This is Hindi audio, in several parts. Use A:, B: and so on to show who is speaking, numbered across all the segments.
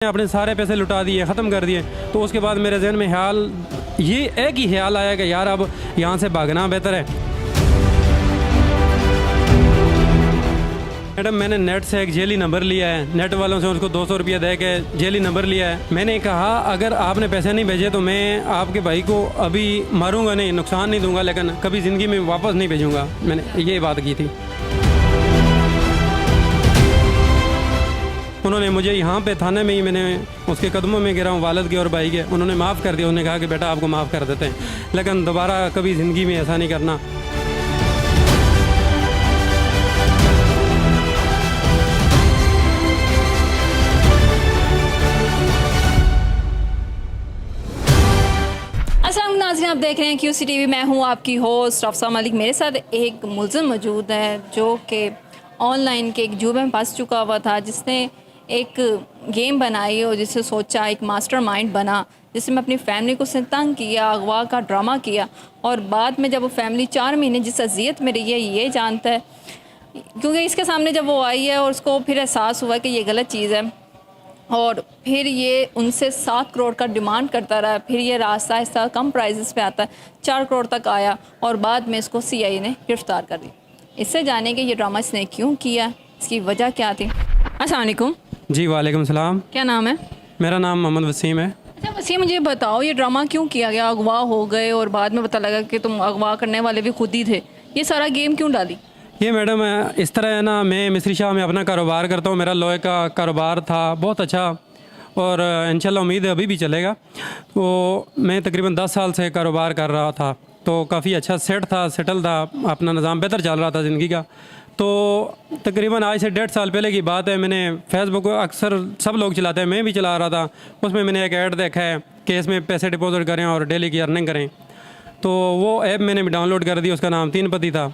A: अपने सारे पैसे लुटा दिए, ख़त्म कर दिए। तो उसके बाद मेरे जहन में ख्याल ये एक ही ख्याल आया कि यार अब यहाँ से भागना बेहतर है। मैडम मैंने नेट से एक जेली नंबर लिया है, नेट वालों से उसको 200 रुपया दे के जेली नंबर लिया है। मैंने कहा अगर आपने पैसे नहीं भेजे तो मैं आपके भाई को अभी मारूंगा नहीं, नुकसान नहीं दूंगा, लेकिन कभी ज़िंदगी में वापस नहीं भेजूंगा। मैंने ये बात की थी। उन्होंने मुझे यहाँ पे थाने में ही मैंने उसके कदमों में गिरा हूँ, वालिद के और भाई के। उन्होंने माफ़ कर दिया, उन्होंने कहा कि बेटा आपको माफ़ कर देते हैं, लेकिन दोबारा कभी ज़िंदगी में ऐसा नहीं करना।
B: अस्सलाम नाज़रीन, आप देख रहे हैं QC TV। मैं हूँ आपकी होस्ट अफसा मलिक। मेरे साथ एक मुलज़िम मौजूद है जो कि ऑनलाइन के एक जुए में फंस चुका हुआ था, जिसने एक गेम बनाई और जिससे सोचा एक मास्टरमाइंड बना, जिसमें अपनी फैमिली को उसने तंग किया, अगवा का ड्रामा किया। और बाद में जब वो फैमिली 4 महीने जिस अजियत में रही है ये जानता है, क्योंकि इसके सामने जब वो आई है और उसको फिर एहसास हुआ कि ये गलत चीज़ है, और फिर ये उनसे 7 करोड़ का डिमांड करता रहा। फिर ये रास्ता आहिस्ता कम प्राइसेस पे आता है, 4 करोड़ तक आया और बाद में इसको CIA ने गिरफ़्तार कर दी। इससे जाने कि ये ड्रामा इसने क्यों किया, इसकी वजह क्या थी। अस्सलाम वालेकुम।
A: जी वालेकुम सलाम।
B: क्या नाम है?
A: मेरा नाम मोहम्मद वसीम है।
B: अच्छा वसीम, मुझे बताओ ये ड्रामा क्यों किया गया? अगवा हो गए और बाद में पता लगा कि तुम अगवा करने वाले भी खुद ही थे। ये सारा गेम क्यों डाली?
A: ये मैडम इस तरह है ना, मैं मिस्री शाह में अपना कारोबार करता हूँ। मेरा लोहे का कारोबार था, बहुत अच्छा, और इंशाल्लाह उम्मीद है अभी भी चलेगा। तो मैं तकरीबन 10 साल से कारोबार कर रहा था, तो काफ़ी अच्छा सेट था, सेटल था, अपना निज़ाम बेहतर चल रहा था ज़िंदगी का। तो तकरीबन आज से 1.5 साल पहले की बात है, मैंने फेसबुक अक्सर सब लोग चलाते हैं, मैं भी चला रहा था। उसमें मैंने एक ऐड देखा है कि इसमें पैसे डिपॉजिट करें और डेली की अर्निंग करें। तो वो ऐप मैंने भी डाउनलोड कर दी, उसका नाम 3 पति था।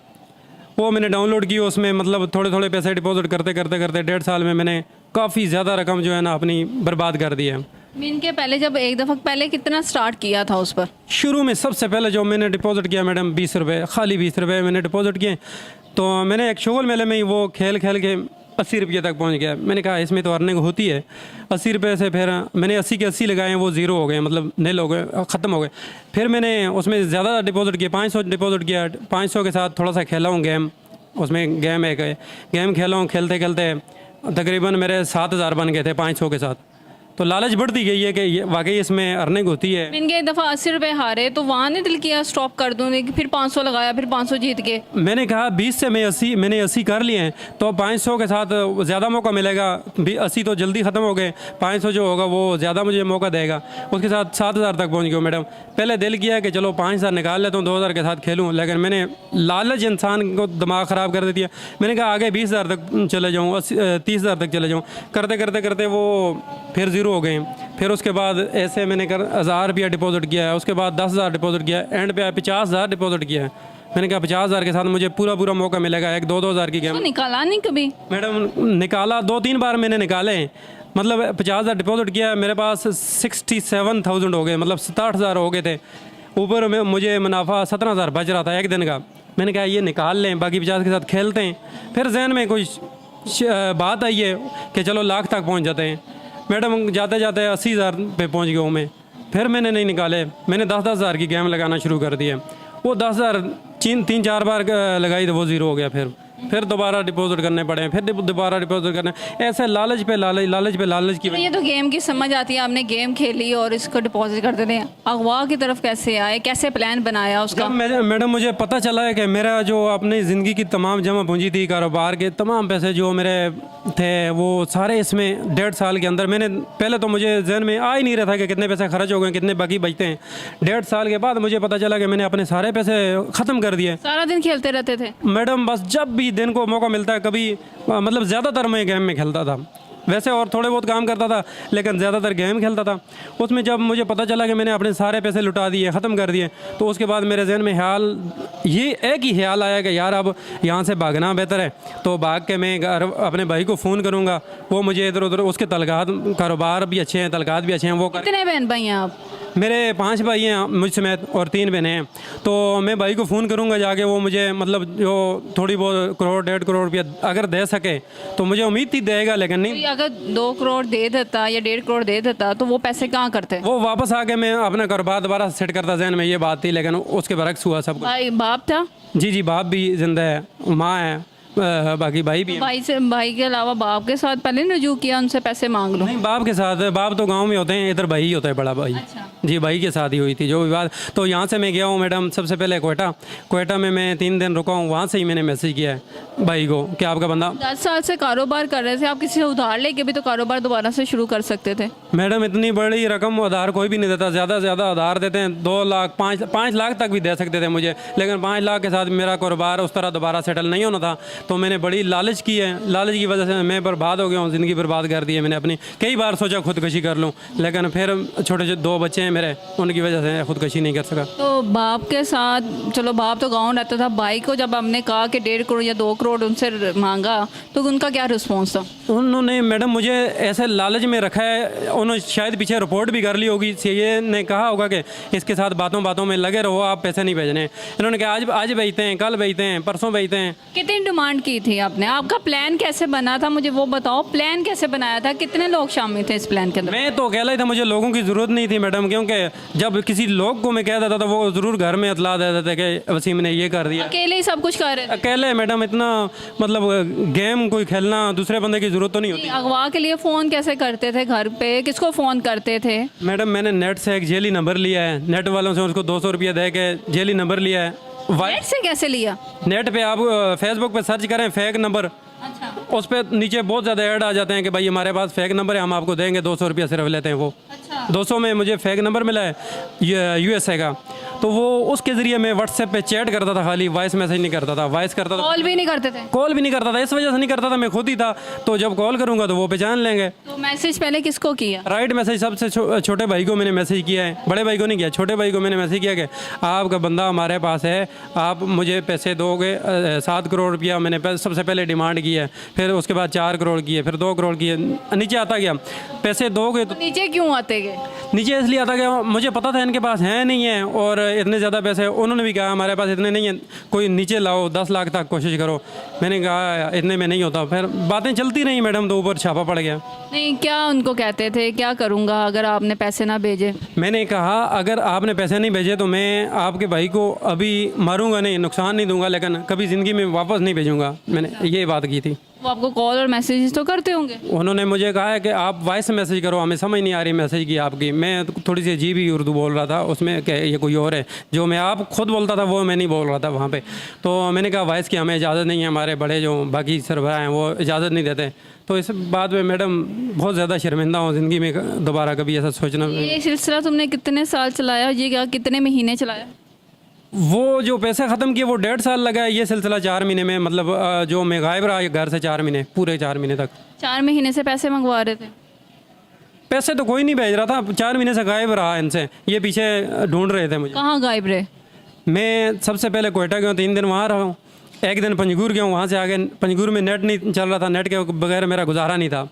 A: वो मैंने डाउनलोड की, उसमें मतलब थोड़े थोड़े पैसे डिपॉजिट करते करते करते 1.5 साल में मैंने काफ़ी ज़्यादा रकम जो है ना अपनी बर्बाद कर दी है।
B: इनके पहले जब एक दफ़ा पहले कितना स्टार्ट किया था उस पर?
A: शुरू में सबसे पहले जो मैंने डिपॉजिट किया मैडम 20 रुपये, खाली 20 रुपये मैंने डिपॉजिट किए। तो मैंने एक शोगल मेले में ही वो खेल खेल के 80 रुपये तक पहुंच गया। मैंने कहा इसमें तो अर्निंग होती है। 80 रुपये से फिर मैंने 80 के 80 लगाए, वो ज़ीरो हो गए, मतलब नील हो गए, ख़त्म हो गए। फिर मैंने उसमें ज़्यादा डिपॉजिट किया, 500 डिपॉजिट किया। 500 के साथ थोड़ा सा खेला हूँ गेम, उसमें गेम खेला हूँ। खेलते खेलते तकरीबन मेरे 7,000 बन गए थे 500 के साथ। तो लालच बढ़ती गई है कि वाकई इसमें अर्निंग होती है।
B: इनके एक दफ़ा 80 रुपये हारे तो वहाँ ने दिल किया स्टॉप कर दूँ, फिर 500 लगाया, फिर 500 जीत गए।
A: मैंने कहा 20 से मैंने 80 कर लिए हैं, तो 500 के साथ ज़्यादा मौका मिलेगा। 80 तो जल्दी ख़त्म हो गए, 500 जो होगा वो ज़्यादा मुझे मौका देगा। उसके साथ 7,000 तक पहुंच गया मैडम। पहले दिल किया कि चलो 5,000 निकाल लेता हूँ, 2,000 के साथ खेलूँ, लेकिन मैंने लालच इंसान को दिमाग ख़राब कर देती है। मैंने कहा आगे 20,000 तक चले जाऊँ, 30,000 तक चले जाऊँ। करते करते करते वो फिर ज़ीरो हो गए। फिर उसके बाद ऐसे मैंने 1,000 रुपया डिपॉजिट किया है, उसके बाद 10,000 डिपॉजिट किया है, एंड पे 50,000 डिपॉजिट किया है। मैंने कहा 50,000 के साथ मुझे पूरा मौका मिलेगा। एक 2,000 की गेम
B: निकाला नहीं कभी?
A: मैडम निकाला, 2-3 बार मैंने निकाले, मतलब 50,000 डिपॉजिट किया, मेरे पास 67,000 हो गए, मतलब 67,000 हो गए थे। ऊपर में मुझे मुनाफा 17,000 बच रहा था एक दिन का। मैंने कहा ये निकाल लें, बाकी 50 के साथ खेलते हैं। फिर जहन में कोई बात आई है कि चलो लाख तक पहुँच जाते हैं। मैडम जाते जाते 80,000 पे पहुंच गया हूँ मैं। फिर मैंने नहीं निकाले, मैंने 10,000 की गेम लगाना शुरू कर दिया। वो 10,000 3-4 बार लगाई तो वो ज़ीरो हो गया। फिर दोबारा डिपॉजिट करने पड़े, फिर दोबारा डिपॉजिट करने, ऐसे लालच पे लालच की।
B: ये तो गेम की समझ आती है, आपने गेम खेली और इसको डिपॉजिट कर देते हैं। अगवा की तरफ कैसे आए, कैसे प्लान बनाया उसका?
A: मैडम मुझे पता चला है कि मेरा जो अपनी ज़िंदगी की तमाम जमा पूंजी थी, कारोबार के तमाम पैसे जो मेरे थे, वो सारे इसमें 1.5 साल के अंदर मैंने, पहले तो मुझे जहन में आ ही नहीं रहा था कि कितने पैसे खर्च हो गए, कितने बाकी बचते हैं। 1.5 साल के बाद मुझे पता चला कि मैंने अपने सारे पैसे ख़त्म कर दिए।
B: सारा दिन खेलते रहते थे?
A: मैडम बस जब भी दिन को मौका मिलता है, कभी मतलब ज़्यादातर मैं गेम में खेलता था, वैसे और थोड़े बहुत काम करता था, लेकिन ज़्यादातर गेम खेलता था। उसमें जब मुझे पता चला कि मैंने अपने सारे पैसे लुटा दिए, ख़त्म कर दिए, तो उसके बाद मेरे जहन में ख्याल ये एक ही ख्याल आया कि यार अब यहाँ से भागना बेहतर है। तो भाग के मैं घर अपने भाई को फ़ोन करूँगा, वो मुझे इधर उधर, उसके तलकात कारोबार भी अच्छे हैं, तलकात भी अच्छे हैं। वो
B: कितने बहन भाई हैं आप?
A: मेरे 5 भाई हैं मुझ समेत और 3 बहनें हैं। तो मैं भाई को फ़ोन करूंगा जाके, वो मुझे मतलब जो थोड़ी बहुत करोड़ 1.5 करोड़ रुपया अगर दे सके तो मुझे उम्मीद थी देगा, लेकिन नहीं।
B: तो अगर 2 करोड़ दे देता या 1.5 करोड़ दे देता तो वो पैसे कहाँ करते?
A: वो वापस आके मैं अपना कारोबार दोबारा सेट करता, जहन में ये बात थी, लेकिन उसके बरक्स हुआ सब कुछ।
B: भाई बाप था?
A: जी बाप भी जिंदा है, माँ है, बाकी भाई भी है।
B: भाई के अलावा बाप के साथ पहले रुजू किया उनसे पैसे मांग लो?
A: नहीं, बाप के साथ, बाप तो गांव में होते हैं, इधर भाई ही होता है, बड़ा भाई।
B: अच्छा।
A: जी भाई के साथ ही हुई थी जो विवाद। तो यहाँ से मैं गया हूँ मैडम सबसे पहले कोयटा में मैं 3 दिन रुका हूँ। वहाँ से ही मैंने मैसेज किया है भाई को कि आपका बंदा
B: 10 साल से कारोबार कर रहे थे आप, किसी से उधार लेके भी तो कारोबार दोबारा से शुरू कर सकते थे।
A: मैडम इतनी बड़ी रकम उधार कोई भी नहीं देता, ज़्यादा से ज़्यादा उधार देते हैं 2 लाख 5 लाख तक भी दे सकते थे मुझे, लेकिन 5 लाख के साथ मेरा कारोबार उस तरह दोबारा सेटल नहीं होना था। तो मैंने बड़ी लालच की है, लालच की वजह से मैं बर्बाद हो गया हूँ, ज़िंदगी बर्बाद कर दी है मैंने अपनी। कई बार सोचा खुदकशी कर लूँ, लेकिन फिर छोटे 2 बच्चे हैं मेरे, उनकी वजह से खुदकशी नहीं कर सका।
B: तो बाप के साथ, चलो बाप तो गाँव रहता था, भाई को जब हमने कहा कि 1.5 करोड़ या 2 करोड़ उनसे मांगा तो उनका क्या रिस्पॉन्स था?
A: उन्होंने मैडम मुझे ऐसे लालच में रखा है, उन्होंने शायद पीछे रिपोर्ट भी कर ली होगी, सीए ने कहा होगा कि इसके साथ बातों में लगे रहो, आप पैसे नहीं भेजने। इन्होंने कहा आज भेजते हैं, कल भेजते हैं, परसों भेजते हैं।
B: कितनी डिमांड की थी आपने? आपका प्लान कैसे बना था, मुझे वो बताओ। प्लान कैसे बनाया था, कितने लोग शामिल थे इस प्लान के अंदर?
A: मैं तो अकेला ही था, मुझे लोगों की ज़रूरत नहीं थी मैडम, क्योंकि जब किसी लोग को मैं कह देता था वो ज़रूर घर में इतला दे देते कि वसीम ने ये कर दिया।
B: अकेले ही सब कुछ कर रहे थे?
A: अकेले मैडम, इतना मतलब गेम कोई खेलना दूसरे बंदे की ज़रूरत तो नहीं होती।
B: अगवा के लिए फ़ोन कैसे करते थे घर पे, किसको फ़ोन करते थे?
A: मैडम मैंने नेट से एक जेली नंबर लिया है, नेट वालों से उसको 200 रुपया दे के जेली नंबर लिया है।
B: नेट से कैसे लिया?
A: नेट पे आप फेसबुक पे सर्च करें फेक नंबर,
B: अच्छा।
A: उस पर नीचे बहुत ज़्यादा ऐड आ जाते हैं कि भाई हमारे पास फेक नंबर है, हम आपको देंगे 200 रुपया सिर्फ लेते हैं वो।
B: अच्छा।
A: 200 में मुझे फेक नंबर मिला है USA का, तो वो उसके ज़रिए मैं व्हाट्सएप पे चैट करता था, खाली वॉइस मैसेज नहीं करता था, वॉइस करता था,
B: कॉल भी नहीं करते थे?
A: कॉल भी नहीं करता था। इस वजह से नहीं करता था, मैं खुद ही था, तो जब कॉल करूँगा तो वो पहचान लेंगे।
B: तो मैसेज पहले किसको किया?
A: राइट मैसेज सबसे छोटे भाई को मैंने मैसेज किया है, बड़े भाई को नहीं किया, छोटे भाई को मैंने मैसेज किया कि आपका बंदा हमारे पास है, आप मुझे पैसे दोगे। 7 करोड़ रुपया मैंने सबसे पहले डिमांड की है, फिर उसके बाद 4 करोड़ की है, फिर 2 करोड़ की है, नीचे आता गया। पैसे दोगे तो
B: नीचे क्यों आते गए?
A: नीचे इसलिए आता गया, मुझे पता था इनके पास है नहीं है, और इतने ज़्यादा पैसे उन्होंने भी कहा हमारे पास इतने नहीं है, कोई नीचे लाओ, 10 लाख तक कोशिश करो। मैंने कहा इतने में नहीं होता, फिर बातें चलती रही मैडम, तो ऊपर छापा पड़ गया।
B: नहीं, क्या उनको कहते थे, क्या करूँगा अगर आपने पैसे ना भेजे?
A: मैंने कहा अगर आपने पैसे नहीं भेजे तो मैं आपके भाई को अभी मारूंगा नहीं, नुकसान नहीं दूंगा, लेकिन कभी ज़िंदगी में वापस नहीं भेजूंगा। मैंने ये बात की थी।
B: वो आपको कॉल और मैसेजेस तो करते होंगे?
A: उन्होंने मुझे कहा है कि आप वॉइस मैसेज करो, हमें समझ नहीं आ रही मैसेज की आपकी। मैं थोड़ी सी अजीब ही उर्दू बोल रहा था उसमें, कि ये कोई और है, जो मैं आप खुद बोलता था वो मैं नहीं बोल रहा था वहाँ पे। तो मैंने कहा वॉइस की हमें इजाज़त नहीं है, हमारे बड़े जो बाकी सरबराह हैं वो इजाज़त नहीं देते। तो इस बात में मैडम बहुत ज़्यादा शर्मिंदा हूँ, ज़िंदगी में दोबारा कभी ऐसा सोचना।
B: ये सिलसिला तुमने कितने साल चलाया, ये क्या कितने महीने चलाया?
A: वो जो पैसे ख़त्म किए वो 1.5 साल लगा है, ये सिलसिला 4 महीने में, मतलब जो मैं गायब रहा घर से 4 महीने, पूरे 4 महीने तक।
B: 4 महीने से पैसे मंगवा रहे थे?
A: पैसे तो कोई नहीं भेज रहा था, 4 महीने से गायब रहा इनसे, ये पीछे ढूंढ रहे थे मुझे।
B: कहाँ गायब रहे?
A: मैं सबसे पहले कोयटा गया हूँ, 3 दिन वहाँ रहा हूँ, एक दिन पंजगुर गया हूँ, वहाँ से आगे पंजगुर में नेट नहीं चल रहा था, नेट के बगैर मेरा गुजारा नहीं था।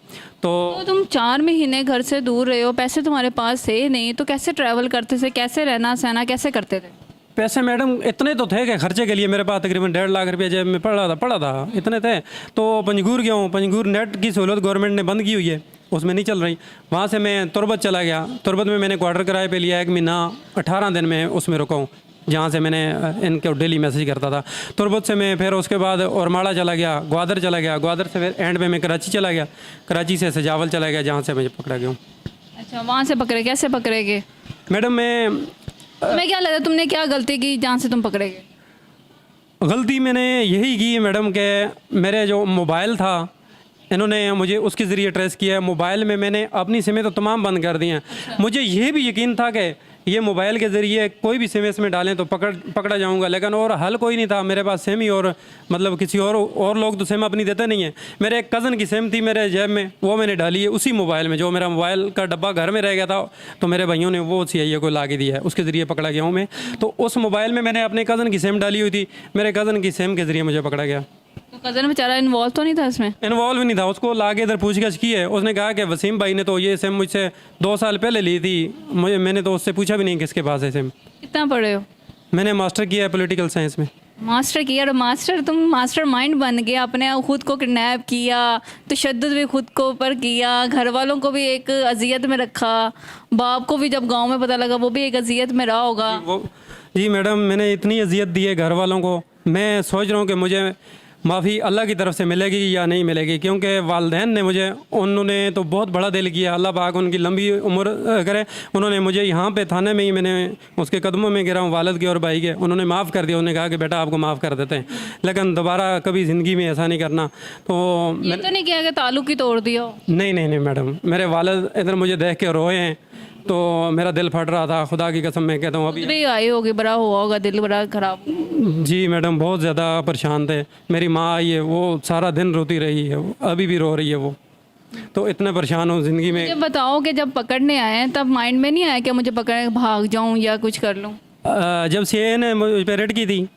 A: तो
B: तुम 4 महीने घर से दूर रहे हो, पैसे तुम्हारे पास थे नहीं, तो कैसे ट्रैवल करते थे, कैसे रहना सहना कैसे करते थे?
A: पैसे मैडम इतने तो थे कि खर्चे के लिए मेरे पास तकरीबन 1.5 लाख रुपया जेब में पड़ा था, इतने थे। तो पंजगुर गया हूँ, पंजगुर नेट की सहूलत गवर्नमेंट ने बंद की हुई है, उसमें नहीं चल रही। वहाँ से मैं तुरबत चला गया, तुरबत में मैंने क्वार्टर किराए पे लिया, 1 महीना 18 दिन में उसमें रुका हूँ, जहाँ से मैंने इनको डेली मैसेज करता था। तुरबत से मैं फिर उसके बाद औरमाड़ा चला गया, ग्वादर चला गया, ग्वादर से फिर एंड में मैं कराची चला गया, कराची से सजावल चला गया, जहाँ से मुझे पकड़ा गया हूँ।
B: अच्छा, वहाँ से पकड़े, कैसे पकड़े गए?
A: मैडम
B: तुम्हें क्या लगता है तुमने क्या गलती की जहाँ से तुम पकड़े गए?
A: गलती मैंने यही की मैडम कि मेरे जो मोबाइल था इन्होंने मुझे उसके ज़रिए ट्रेस किया है। मोबाइल में मैंने अपनी सिमें तो तमाम बंद कर दी हैं। मुझे ये भी यकीन था कि ये मोबाइल के ज़रिए कोई भी सिम इसमें डालें तो पकड़ा जाऊंगा, लेकिन और हल कोई नहीं था मेरे पास सिम ही, और मतलब किसी और लोग तो सिम अपनी देते नहीं हैं। मेरे एक कज़न की सिम थी मेरे जेब में, वो मैंने डाली है उसी मोबाइल में, जो मेरा मोबाइल का डब्बा घर में रह गया था, तो मेरे भाइयों ने वो CIA को ला के दिया है, उसके ज़रिए पकड़ा गया हूँ मैं। तो उस मोबाइल में मैंने अपने कज़न की सिम डाली हुई थी, मेरे कज़न की सिम के ज़रिए मुझे पकड़ा गया।
B: तो कज़न बेचारा इन्वॉल्व तो नहीं था इसमें?
A: इन्वॉल्व नहीं था, उसको ला के इधर पूछगछ की है। उसने कहा कि वसीम भाई ने तो ये सिम मुझसे 2 साल पहले ली थी, मैंने तो उससे पूछा भी नहीं किसके पास है सिम।
B: कितना पढ़े हो?
A: मैंने मास्टर किया है पॉलिटिकल साइंस में।
B: मास्टर किया, और मास्टर तुम मास्टर माइंड बन गए, अपने खुद को किडनैप किया, तशद्दुद भी खुद को ऊपर किया, घर वालों को भी एक अजियत में रखा, बाप को भी जब गांव में पता लगा वो भी एक अजियत में रहा होगा।
A: जी मैडम, मैंने इतनी अजियत दी है घर वालों को, मैं सोच रहा हूँ कि मुझे माफ़ी अल्लाह की तरफ से मिलेगी या नहीं मिलेगी, क्योंकि वालदैन ने मुझे, उन्होंने तो बहुत बड़ा दिल किया, अल्लाह पाक उनकी लंबी उम्र करे। उन्होंने मुझे यहाँ पे थाने में ही, मैंने उसके कदमों में गिरा हूँ, वालिद के और भाई के, उन्होंने माफ़ कर दिया। उन्होंने कहा कि बेटा आपको माफ़ कर देते हैं, लेकिन दोबारा कभी ज़िंदगी में ऐसा नहीं करना। तो
B: ये तो नहीं किया कि ताल्लुक ही तोड़ दिया हो?
A: नहीं नहीं नहीं मैडम, मेरे वालिद इधर मुझे देख के रोए हैं, तो मेरा दिल फट रहा था, खुदा की कसम मैं कहता हूँ। अभी
B: भी आई होगी, बड़ा हुआ होगा, दिल बड़ा खराब।
A: जी मैडम, बहुत ज़्यादा परेशान थे। मेरी माँ आई है, वो सारा दिन रोती रही है, अभी भी रो रही है वो। तो इतने परेशान हूँ ज़िंदगी में।
B: मुझे बताओ कि जब पकड़ने आए हैं तब माइंड में नहीं आया कि मुझे पकड़ के भाग जाऊं या कुछ कर लूं?
A: जब सीए ने मुझ पर रेड की थी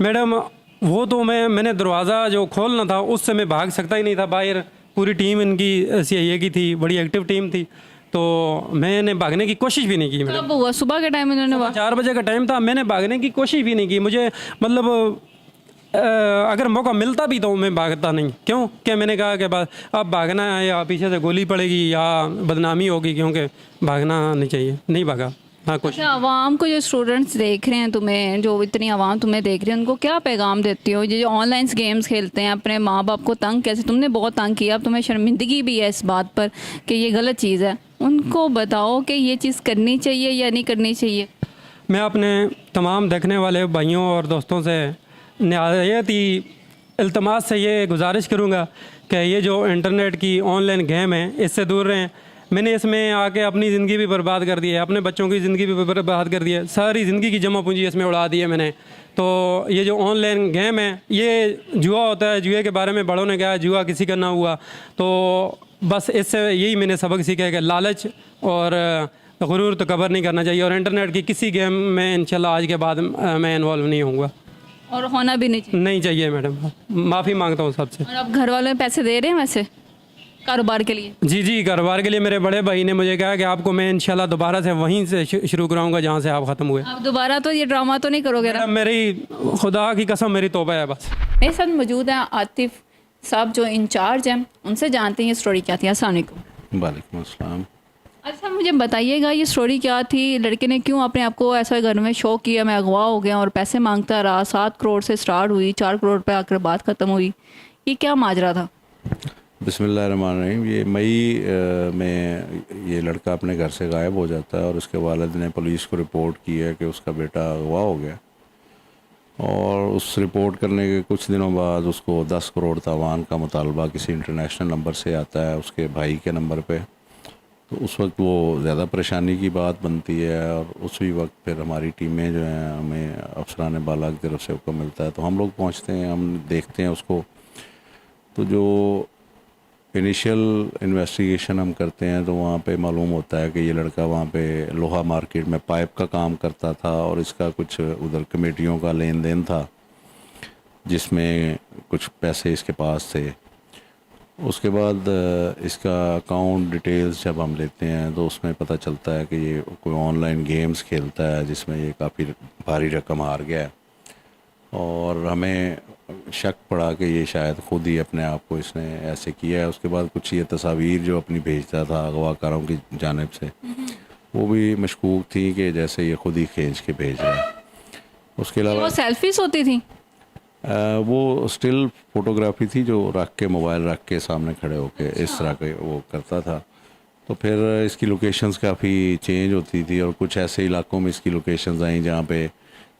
A: मैडम, वो तो मैंने दरवाज़ा जो खोलना था उससे मैं भाग सकता ही नहीं था। बाहर पूरी टीम इनकी सीआईए की थी, बड़ी एक्टिव टीम थी, तो मैंने भागने की कोशिश भी नहीं की मैडम।
B: कब हुआ? सुबह के टाइम इन्होंने
A: 4 बजे का टाइम था, मैंने भागने की कोशिश भी नहीं की। मुझे मतलब अगर मौका मिलता भी तो मैं भागता नहीं। क्यों? क्या मैंने कहा कि बस अब भागना है या पीछे से गोली पड़ेगी या बदनामी होगी, क्योंकि भागना नहीं चाहिए, नहीं भागा। हाँ कुछ।
B: अच्छा, आवाम को, जो स्टूडेंट्स देख रहे हैं तुम्हें, जो इतनी आवाम तुम्हें देख रही है, उनको क्या पैगाम देती हो? ये जो ऑनलाइन गेम्स खेलते हैं, अपने माँ बाप को तंग, कैसे तुमने बहुत तंग किया, अब तुम्हें शर्मिंदगी भी है इस बात पर कि ये गलत चीज़ है, उनको बताओ कि ये चीज़ करनी चाहिए या नहीं करनी चाहिए।
A: मैं अपने तमाम देखने वाले भाइयों और दोस्तों से नहायत ही इल्तमास से ये गुजारिश करूँगा कि ये जो इंटरनेट की ऑनलाइन गेम है इससे दूर रहें। मैंने इसमें आके अपनी ज़िंदगी भी बर्बाद कर दी है, अपने बच्चों की ज़िंदगी भी बर्बाद कर दी है, सारी ज़िंदगी की जमा पूंजी इसमें उड़ा दी है मैंने। तो ये जो ऑनलाइन गेम है ये जुआ होता है, जुए के बारे में बड़ों ने कहा जुआ किसी का ना हुआ। तो बस इससे यही मैंने सबक सीखा है कि लालच और गुरूर तो कबर नहीं करना चाहिए, और इंटरनेट की किसी गेम में इंशाल्लाह आज के बाद मैं इन्वॉल्व नहीं होऊंगा,
B: और होना भी नहीं
A: चाहिए मैडम। माफ़ी मांगता हूँ सबसे।
B: और अब घर वाले पैसे दे रहे हैं वैसे कारोबार के लिए?
A: जी कारोबार के लिए मेरे बड़े भाई ने मुझे कहा कि आपको मैं इंशाल्लाह दोबारा से वहीं से शुरू कराऊंगा जहाँ से आप ख़त्म हुए।
B: आप दोबारा तो ये ड्रामा तो नहीं करोगे ना?
A: मेरी खुदा की कसम मेरी तौबा है बस।
B: मेरे साथ मौजूद हैं आतिफ साहब जो इंचार्ज हैं, उनसे जानते हैं ये स्टोरी क्या थी। अस्सलाम वालेकुम।
C: वालेकुम अस्सलाम।
B: अच्छा, मुझे बताइएगा ये स्टोरी क्या थी? लड़के ने क्यों अपने आप को ऐसा घर में शो किया, मैं अगवा हो गया और पैसे मांगता रहा, 7 करोड़ से स्टार्ट हुई, 4 करोड़ पे आकर बात ख़त्म हुई, ये क्या माजरा था?
C: बिस्मिल्लाहिर्रहमानिर्रहीम। ये मई में ये लड़का अपने घर से गायब हो जाता है और उसके वालिद ने पुलिस को रिपोर्ट की है कि उसका बेटा अगवा हो गया, और उस रिपोर्ट करने के कुछ दिनों बाद उसको 10 करोड़ तावान का मुतालबा किसी इंटरनेशनल नंबर से आता है उसके भाई के नंबर पे। तो उस वक्त वो ज़्यादा परेशानी की बात बनती है, और उसी वक्त फिर हमारी टीमें जो हैं, हमें अफसरान बाला की तरफ से हुक्म मिलता है तो हम लोग पहुंचते हैं, हम देखते हैं उसको। तो जो इनिशियल इन्वेस्टिगेशन हम करते हैं तो वहाँ पे मालूम होता है कि ये लड़का वहाँ पे लोहा मार्केट में पाइप का काम करता था, और इसका कुछ उधर कमेटियों का लेन देन था जिसमें कुछ पैसे इसके पास थे। उसके बाद इसका अकाउंट डिटेल्स जब हम लेते हैं तो उसमें पता चलता है कि ये कोई ऑनलाइन गेम्स खेलता है जिसमें ये काफ़ी भारी रकम हार गया है, और हमें शक पड़ा कि ये शायद ख़ुद ही अपने आप को इसने ऐसे किया है। उसके बाद कुछ ये तस्वीर जो अपनी भेजता था अगवाकारों की जानिब से, वो भी मशकूक थी कि जैसे ये ख़ुद ही खींच के भेज रहा है। उसके अलावा
B: वो सेल्फीज होती थी?
C: वो स्टिल फ़ोटोग्राफी थी जो रख के, मोबाइल रख के सामने खड़े होके इस तरह के वो करता था। तो फिर इसकी लोकेशंस काफ़ी चेंज होती थी, और कुछ ऐसे इलाकों में इसकी लोकेशंस आई जहाँ पे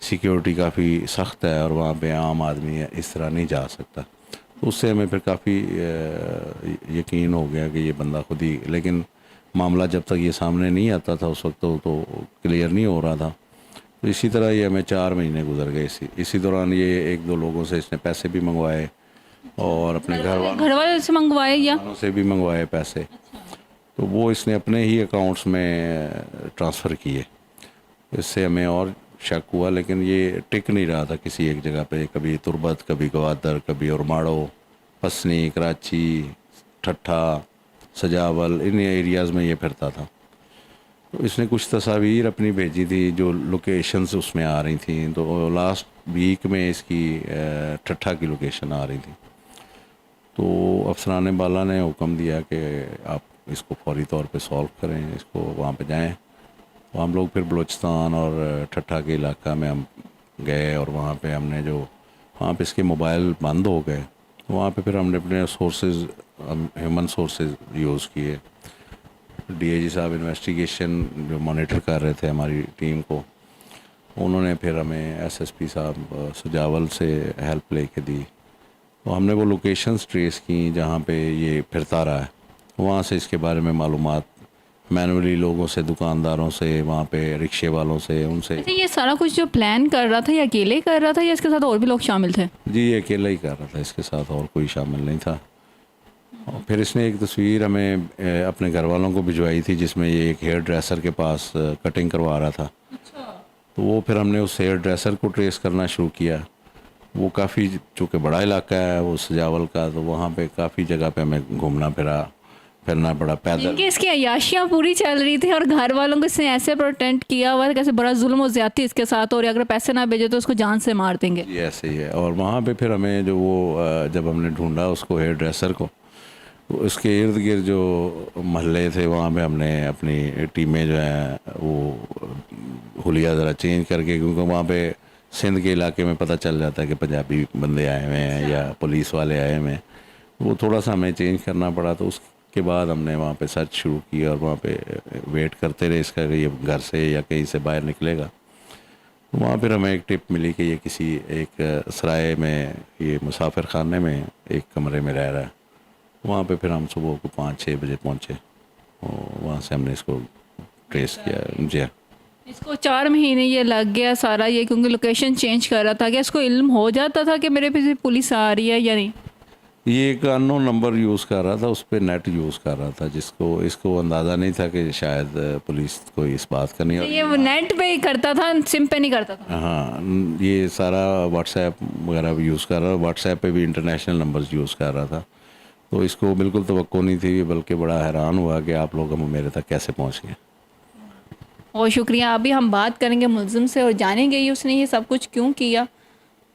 C: सिक्योरिटी काफ़ी सख्त है और वहाँ पे आम आदमी इस तरह नहीं जा सकता। तो उससे हमें फिर काफ़ी यकीन हो गया कि ये बंदा खुद ही, लेकिन मामला जब तक ये सामने नहीं आता था उस वक्त तो क्लियर नहीं हो रहा था। तो इसी तरह ये हमें 4 महीने गुजर गए। इसी दौरान ये 1-2 लोगों से इसने पैसे भी मंगवाए, और अपने
B: घर वाले से मंगवाए या
C: से भी मंगवाए पैसे। तो वो इसने अपने ही अकाउंट्स में ट्रांसफ़र किए। इससे हमें और शक हुआ, लेकिन ये टिक नहीं रहा था किसी एक जगह पे। कभी तुरबत, कभी गवादर, कभी उरमाड़ो, पसनी, कराची, ठट्ठा, सजावल, इन एरियाज़ में ये फिरता था। तो इसने कुछ तस्वीर अपनी भेजी थी जो लोकेशंस उसमें आ रही थी। तो लास्ट वीक में इसकी ठट्ठा की लोकेशन आ रही थी। तो अफसरान बाला ने हुक्म दिया कि आप इसको फौरी तौर पे सॉल्व करें, इसको वहाँ पे जाएं। तो हम लोग फिर बलूचिस्तान और ठट्ठा के इलाका में हम गए और वहाँ पे हमने जो वहाँ पे इसके मोबाइल बंद हो गए, तो वहाँ पे फिर हमने अपने सोर्सेज, ह्यूमन सोर्सेज यूज़ किए। डीआईजी साहब इन्वेस्टिगेशन जो मॉनिटर कर रहे थे हमारी टीम को, उन्होंने फिर हमें एसएसपी साहब सजावल से हेल्प लेके दी। तो हमने वो लोकेशंस ट्रेस की जहाँ पे ये फिरता रहा है, वहाँ से इसके बारे में मालूमात मैनुअली लोगों से, दुकानदारों से, वहाँ पे रिक्शे वालों से, उनसे।
B: अच्छा, ये सारा कुछ जो प्लान कर रहा था ये अकेले कर रहा था या इसके साथ और भी लोग शामिल थे?
C: जी, ये अकेला ही कर रहा था, इसके साथ और कोई शामिल नहीं था। और फिर इसने एक तस्वीर हमें अपने घर वालों को भिजवाई थी जिसमें ये एक हेयर ड्रेसर के पास कटिंग करवा रहा था। तो वो फिर हमने उस हेयर ड्रेसर को ट्रेस करना शुरू किया। वो काफ़ी, चूँकि बड़ा इलाका है वो सजावल का, तो वहाँ पे काफ़ी जगह पे हमें घूमना फिरना पड़ा पैदल।
B: इनकी इसकी अय्याशियाँ पूरी चल रही थी और घर वालों को इसने ऐसे प्रोटेक्ट किया हुआ था, कैसे बड़ा जुल्म और ज्यादती इसके साथ, और अगर पैसे ना भेजे तो उसको जान से मार देंगे।
C: जी ऐसे ही है। और वहाँ पे फिर हमें जो वो जब हमने ढूंढा उसको, हेयर ड्रेसर को, तो उसके इर्द गिर्द जो महल्ले थे वहाँ पे हमने अपनी टीमें जो हैं वो हुलिया ज़रा चेंज करके, क्योंकि वहाँ पे सिंध के इलाके में पता चल जाता है कि पंजाबी बंदे आए हुए हैं या पुलिस वाले आए हुए हैं, वो थोड़ा सा हमें चेंज करना पड़ा। तो उसके बाद हमने वहाँ पे सर्च शुरू की और वहाँ पे वेट करते रहे इसका कि ये घर से या कहीं से बाहर निकलेगा। तो वहाँ फिर हमें एक टिप मिली कि ये किसी एक सराय में, ये मुसाफिर खाने में एक कमरे में रह रहा है। वहाँ पे फिर हम सुबह को 5-6 बजे पहुँचे और वहाँ से हमने इसको ट्रेस किया। जी,
B: इसको 4 महीने ये लग गया सारा ये, क्योंकि लोकेशन चेंज कर रहा था। क्या इसको इल्म हो जाता था कि मेरे पीछे पुलिस आ रही है या नहीं?
C: ये एक अननोन नंबर यूज़ कर रहा था, उस पर नेट यूज़ कर रहा था, जिसको इसको अंदाज़ा नहीं था कि शायद पुलिस को इस बात का नहीं।
B: ये वो नेट पे ही करता था, सिम पे नहीं करता था?
C: हाँ, ये सारा व्हाट्सएप वगैरह भी यूज़ कर रहा था। व्हाट्सएप पे भी इंटरनेशनल नंबर्स यूज़ कर रहा था। तो इसको बिल्कुल तवक्को नहीं थी, बल्कि बड़ा हैरान हुआ कि आप लोग मेरे तक कैसे पहुँच गए।
B: बहुत शुक्रिया। अभी हम बात करेंगे मुल्ज़िम से और जानेंगे ये उसने ये सब कुछ क्यों किया।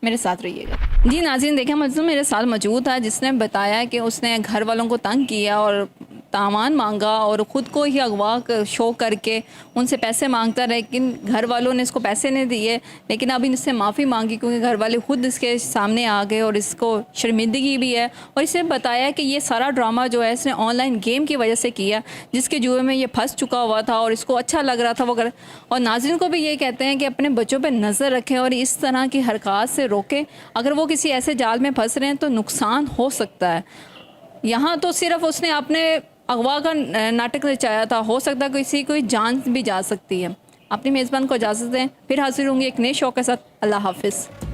B: मेरे साथ रहिएगा। जी नाज़रीन, देखें मुल्ज़िम मेरे साथ मौजूद था जिसने बताया कि उसने घर वालों को तंग किया और तावान मांगा और ख़ुद को ही अगवा शो करके उनसे पैसे मांगता, लेकिन घर वालों ने इसको पैसे नहीं दिए। लेकिन अब इससे माफ़ी मांगी क्योंकि घर वाले ख़ुद इसके सामने आ गए और इसको शर्मिंदगी भी है। और इसने बताया कि ये सारा ड्रामा जो है इसने ऑनलाइन गेम की वजह से किया, जिसके जुए में ये फंस चुका हुआ था और इसको अच्छा लग रहा था वो कर। और नाज़रीन को भी ये कहते हैं कि अपने बच्चों पर नज़र रखें और इस तरह की हरकत से रोकें। अगर वो किसी ऐसे जाल में फंस रहे हैं तो नुकसान हो सकता है। यहाँ तो सिर्फ उसने अपने अगवा का नाटक रचाया था, हो सकता है किसी कोई जान भी जा सकती है। अपनी मेज़बान को इजाज़त दें, फिर हाजिर होंगे एक नए शो के साथ। अल्लाह हाफिज़।